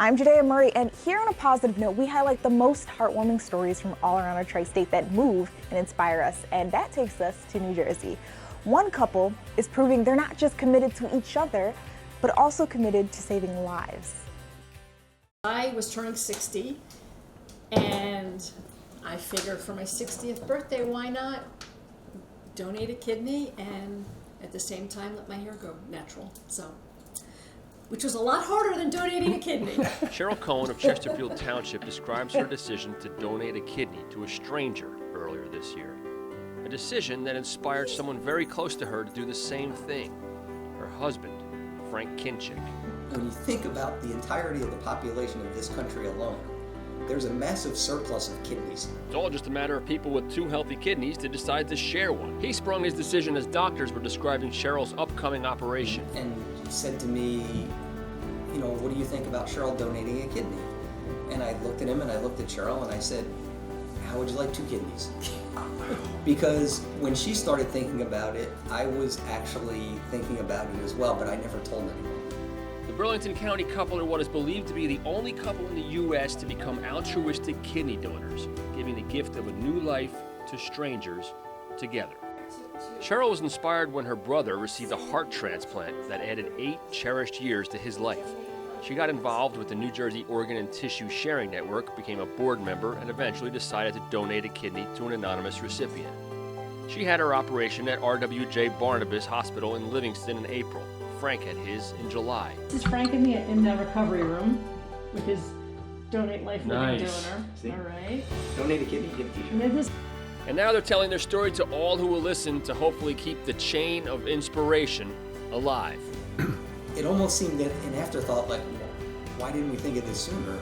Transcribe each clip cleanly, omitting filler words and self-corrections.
I'm Judea Murray, and here on a positive note, we highlight the most heartwarming stories from all around our tri-state that move and inspire us, and that takes us to New Jersey. One couple is proving they're not just committed to each other, but also committed to saving lives. I was turning 60, and I figured for my 60th birthday, why not donate a kidney and at the same time let my hair go natural. So, which was a lot harder than donating a kidney. Cheryl Cohen of Chesterfield Township describes her decision to donate a kidney to a stranger earlier this year. A decision that inspired someone very close to her to do the same thing, her husband, Frank Kinchick. When you think about the entirety of the population of this country alone, there's a massive surplus of kidneys. It's all just a matter of people with two healthy kidneys to decide to share one. He sprung his decision as doctors were describing Cheryl's upcoming operation. And said to me, you know, what do you think about Cheryl donating a kidney? And I looked at him and I looked at Cheryl and I said, how would you like two kidneys? Because when she started thinking about it, I was actually thinking about it as well, but I never told anyone. The Burlington County couple are what is believed to be the only couple in the U.S. to become altruistic kidney donors, giving the gift of a new life to strangers together. Cheryl was inspired when her brother received a heart transplant that added 8 cherished years to his life. She got involved with the New Jersey Organ and Tissue Sharing Network, became a board member, and eventually decided to donate a kidney to an anonymous recipient. She had her operation at RWJ Barnabas Hospital in Livingston in April. Frank had his in July. This is Frank in the recovery room with his Donate Life Living donor. See? All right. Donate a kidney, get a t-shirt. And now they're telling their story to all who will listen to hopefully keep the chain of inspiration alive. It almost seemed an afterthought, like, why didn't we think of this sooner?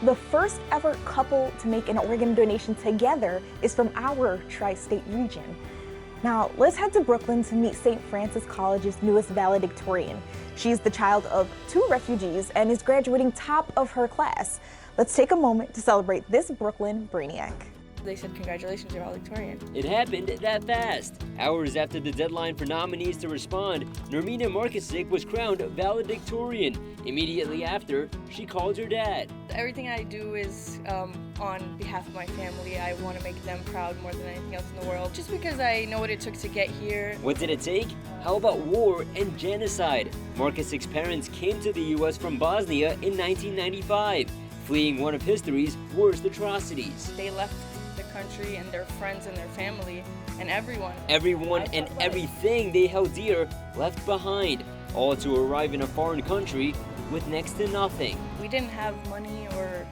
The first ever couple to make an organ donation together is from our tri-state region. Now, let's head to Brooklyn to meet St. Francis College's newest valedictorian. She's the child of 2 refugees and is graduating top of her class. Let's take a moment to celebrate this Brooklyn brainiac. They said, congratulations, you're valedictorian. It happened that fast. Hours after the deadline for nominees to respond, Nermina Markusic was crowned valedictorian. Immediately after, she called her dad. Everything I do is on behalf of my family. I want to make them proud more than anything else in the world, just because I know what it took to get here. What did it take? How about war and genocide? Markusic's parents came to the U.S. from Bosnia in 1995, fleeing one of history's worst atrocities. They left the country and their friends and their family and everyone. Everyone and everything they held dear left behind, all to arrive in a foreign country with next to nothing. We didn't have money or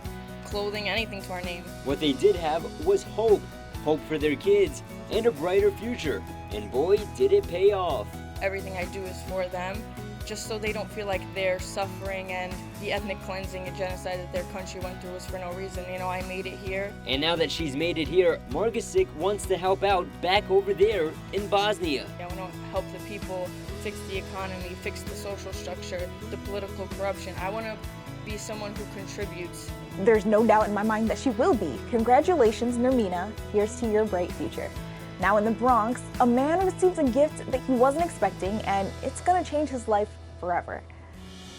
clothing, anything to our name. What they did have was hope. Hope for their kids and a brighter future. And boy, did it pay off. Everything I do is for them, just so they don't feel like they're suffering and the ethnic cleansing and genocide that their country went through was for no reason. You know, I made it here. And now that she's made it here, Markusic wants to help out back over there in Bosnia. I want to help the people fix the economy, fix the social structure, the political corruption. I want to be someone who contributes. There's no doubt in my mind that she will be. Congratulations, Nermina. Here's to your bright future. Now in the Bronx, a man receives a gift that he wasn't expecting, and it's gonna change his life forever.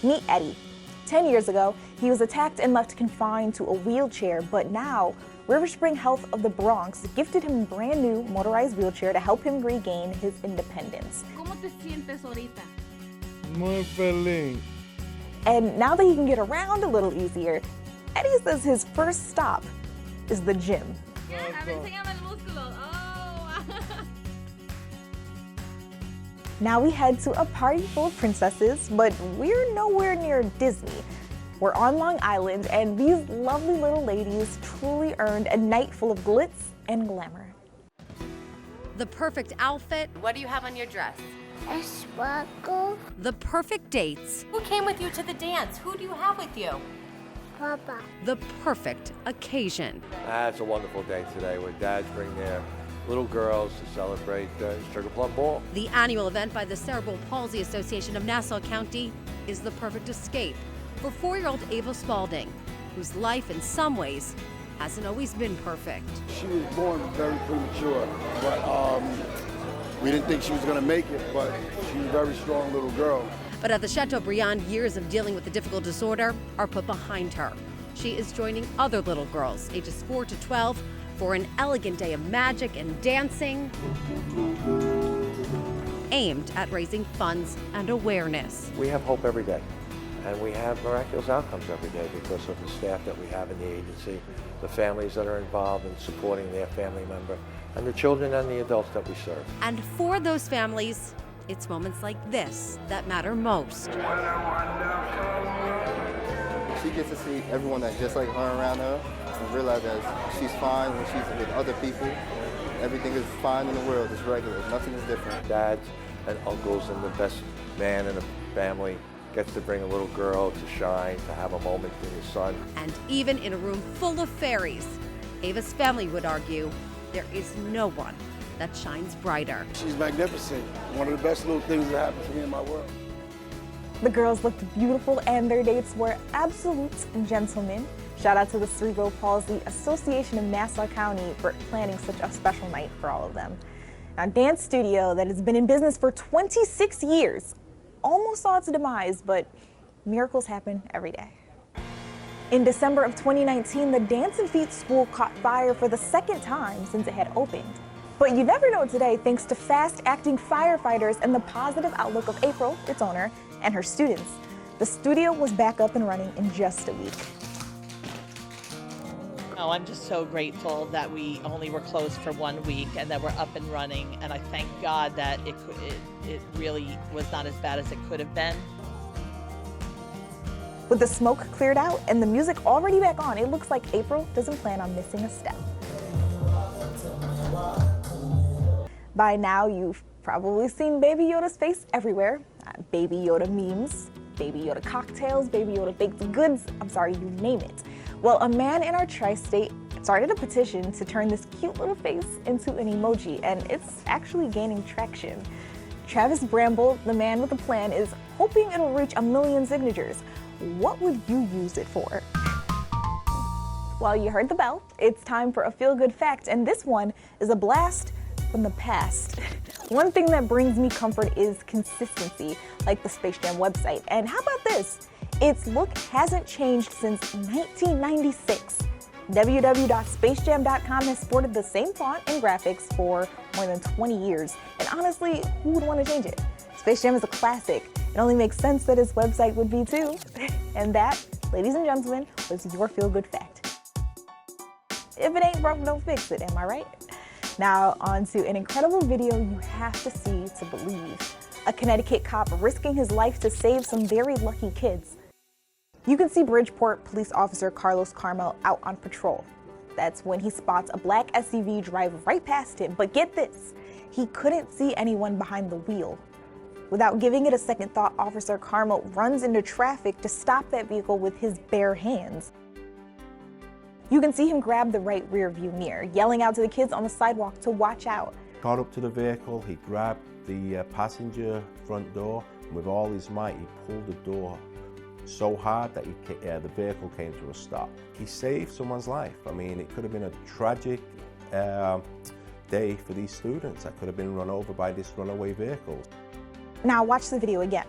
Meet Eddie. 10 years ago, he was attacked and left confined to a wheelchair, but now River Spring Health of the Bronx gifted him a brand new motorized wheelchair to help him regain his independence. ¿Cómo te sientes ahorita? Muy feliz. And now that he can get around a little easier, Eddie says his first stop is the gym. A ver, enséñame el músculo. Oh. Now we head to a party full of princesses, but we're nowhere near Disney. We're on Long Island, and these lovely little ladies truly earned a night full of glitz and glamour. The perfect outfit. What do you have on your dress? A sparkle. The perfect dates. Who came with you to the dance? Who do you have with you? Papa. The perfect occasion. It's a wonderful day today where dads bring their little girls to celebrate Sugar Plum Ball. The annual event by the Cerebral Palsy Association of Nassau County is the perfect escape for 4-year-old Ava Spalding, whose life in some ways hasn't always been perfect. She was born very premature, but we didn't think she was going to make it, but she's a very strong little girl. But at the Chateaubriand, years of dealing with the difficult disorder are put behind her. She is joining other little girls, ages 4 to 12, for an elegant day of magic and dancing aimed at raising funds and awareness. We have hope every day, and we have miraculous outcomes every day because of the staff that we have in the agency, the families that are involved in supporting their family member, and the children and the adults that we serve. And for those families, it's moments like this that matter most. She gets to see everyone that's just like her around her and realize that she's fine when she's with other people. Everything is fine in the world, it's regular, nothing is different. Dads and uncles and the best man in the family gets to bring a little girl to shine, to have a moment in the sun. And even in a room full of fairies, Ava's family would argue there is no one that shines brighter. She's magnificent. One of the best little things that happened to me in my world. The girls looked beautiful and their dates were absolute gentlemen. Shout out to the Cerebral Palsy Association of Nassau County for planning such a special night for all of them. Now, Dance Studio, that has been in business for 26 years, almost saw its demise, but miracles happen every day. In December of 2019, the Dance and Feet School caught fire for the second time since it had opened. But you never know today thanks to fast-acting firefighters and the positive outlook of April, its owner, and her students. The studio was back up and running in just a week. Oh, I'm just so grateful that we only were closed for 1 week and that we're up and running, and I thank God that it really was not as bad as it could have been. With the smoke cleared out and the music already back on, it looks like April doesn't plan on missing a step. By now, you've probably seen Baby Yoda's face everywhere. Baby Yoda memes, Baby Yoda cocktails, Baby Yoda baked goods, you name it. Well, a man in our tri-state started a petition to turn this cute little face into an emoji, and it's actually gaining traction. Travis Bramble, the man with the plan, is hoping it'll reach 1 million signatures. What would you use it for? Well, you heard the bell. It's time for a feel-good fact, and this one is a blast from the past. One thing that brings me comfort is consistency, like the Space Jam website. And how about this? Its look hasn't changed since 1996. www.spacejam.com has sported the same font and graphics for more than 20 years. And honestly, who would want to change it? Space Jam is a classic. It only makes sense that his website would be too. And that, ladies and gentlemen, was your feel-good fact. If it ain't broke, don't fix it, am I right? Now, on to an incredible video you have to see to believe. A Connecticut cop risking his life to save some very lucky kids. You can see Bridgeport police officer Carlos Carmel out on patrol. That's when he spots a black SUV drive right past him, but get this, he couldn't see anyone behind the wheel. Without giving it a second thought, Officer Carmel runs into traffic to stop that vehicle with his bare hands. You can see him grab the right rear view mirror, yelling out to the kids on the sidewalk to watch out. Got up to the vehicle, he grabbed the passenger front door, and with all his might, he pulled the door so hard that the vehicle came to a stop. He saved someone's life. I mean, it could have been a tragic day for these students that could have been run over by this runaway vehicle. Now watch the video again.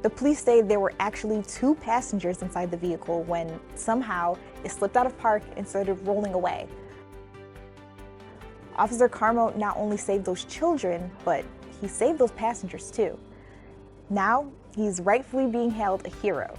The police say there were actually 2 passengers inside the vehicle when somehow it slipped out of park and started rolling away. Officer Carmel not only saved those children, but he saved those passengers too. Now, he's rightfully being hailed a hero.